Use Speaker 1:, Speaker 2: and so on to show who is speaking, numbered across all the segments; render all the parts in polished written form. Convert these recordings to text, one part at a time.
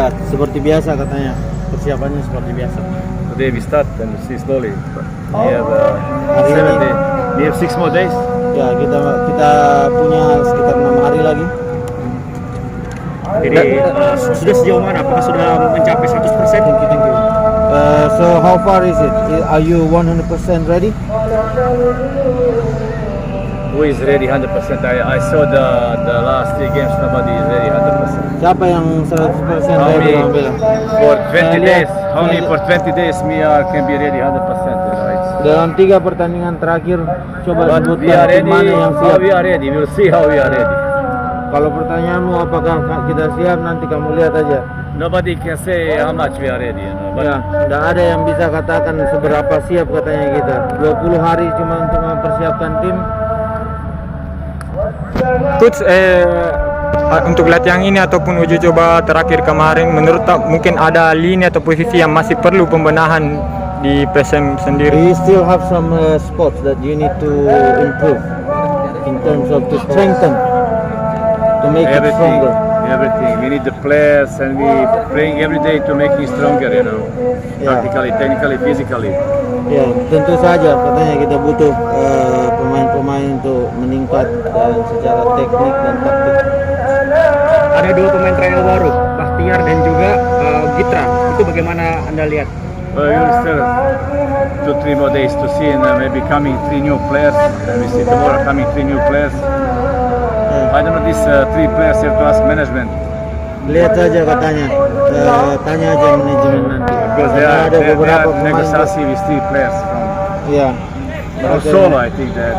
Speaker 1: Ya, seperti biasa katanya. Persiapannya seperti biasa.
Speaker 2: Today we start and see slowly. We have
Speaker 1: Hari
Speaker 2: 7
Speaker 1: ini,
Speaker 2: days. We have 6 more days.
Speaker 1: ya kita punya sekitar 6 hari lagi.
Speaker 3: Jadi sudah sejauh mana? Apakah sudah mencapai 100%?
Speaker 1: Thank you. So how far is it? Are you 100% ready?
Speaker 2: Who is ready 100%? I saw the last 3 games. Nobody is ready 100%.
Speaker 1: Siapa yang 100%
Speaker 2: How
Speaker 1: ready?
Speaker 2: many
Speaker 1: Orang bilang.
Speaker 2: for 20
Speaker 1: Saya
Speaker 2: days?
Speaker 1: lihat-
Speaker 2: How many
Speaker 1: saya
Speaker 2: for 20 days me can be ready 100%? You know, it's,
Speaker 1: Dalam 3 pertandingan terakhir, coba
Speaker 2: but we
Speaker 1: sebutkan
Speaker 2: are
Speaker 1: tim
Speaker 2: ready.
Speaker 1: mana yang
Speaker 2: How
Speaker 1: siap.
Speaker 2: we are ready? We will see how we are ready.
Speaker 1: Kalau pertanyaanmu apakah kita siap, nanti kamu lihat aja.
Speaker 2: Nobody can say how much we are ready. You know, but
Speaker 1: Ya, tidak ada yang bisa katakan seberapa siap katanya kita. 20 hari cuma untuk mempersiapkan tim.
Speaker 4: Coach, untuk latihan ini ataupun uji coba terakhir kemarin, menurut mungkin ada lini atau posisi yang masih perlu pembenahan di PSM sendiri?
Speaker 1: We still have some spots that you need to improve in terms of to strengthen, to make it
Speaker 2: everything,
Speaker 1: stronger.
Speaker 2: everything. We need the players, and we praying every day to make it stronger. You know,
Speaker 1: Yeah.
Speaker 2: tactically, technically, physically.
Speaker 1: Ya, tentu saja katanya kita butuh pemain-pemain untuk meningkat secara teknik dan taktik.
Speaker 3: Ada 2 pemain trial baru, Bahtiar dan juga Gitra. Itu bagaimana Anda lihat?
Speaker 2: We will still 2-3 more days to see, and maybe coming 3 new players. And we see tomorrow coming 3 new players. I don't know, these 3 players have to ask management
Speaker 1: Lihat saja katanya, tanya aja manajemen nanti.
Speaker 2: because they
Speaker 1: Karena
Speaker 2: are,
Speaker 1: ada
Speaker 2: they
Speaker 1: beberapa
Speaker 2: are
Speaker 1: pemain.
Speaker 2: negotiasi with 3 players
Speaker 1: Iya.
Speaker 2: from
Speaker 1: Mereka-
Speaker 2: Solo. I think they are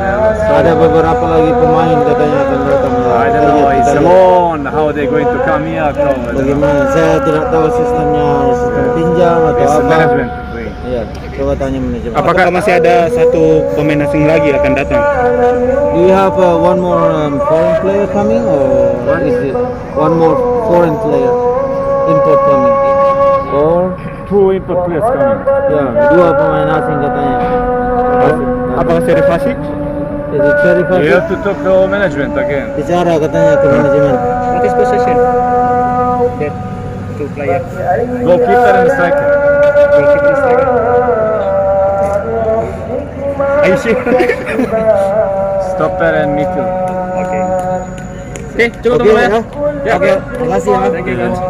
Speaker 1: Ada
Speaker 2: Solo.
Speaker 1: beberapa lagi pemain katanya akan datang.
Speaker 2: I don't
Speaker 1: Kita
Speaker 2: know,
Speaker 1: lihat,
Speaker 2: it's
Speaker 1: kita lihat.
Speaker 2: alone. How they going to come here? I don't know.
Speaker 1: Bagaimana? Saya tidak tahu sistemnya, sistem pinjam atau
Speaker 2: It's the
Speaker 1: apa.
Speaker 2: management to play.
Speaker 1: Iya, coba tanya manajemen.
Speaker 3: Apakah masih ada satu pemain asing lagi akan datang?
Speaker 1: Do you have one more foreign player coming, or is it one more foreign player import coming? Or
Speaker 2: 2 import players coming.
Speaker 1: ya, 2 pemain asing katanya.
Speaker 3: Apakah Serif Fasik?
Speaker 1: Is it very
Speaker 2: You
Speaker 1: fast?
Speaker 2: have to talk to management again.
Speaker 1: Bicara katanya ke manajemen.
Speaker 3: What is position? That 2 players.
Speaker 2: Goalkeeper and striker.
Speaker 3: Goalkeeper striker. Are you sure?
Speaker 2: Stopper and midfield.
Speaker 3: Oke. Oke, cukup
Speaker 1: Oke
Speaker 3: dulu ya.
Speaker 1: ya. Oke, makasih ya.
Speaker 3: Thank you, Coach.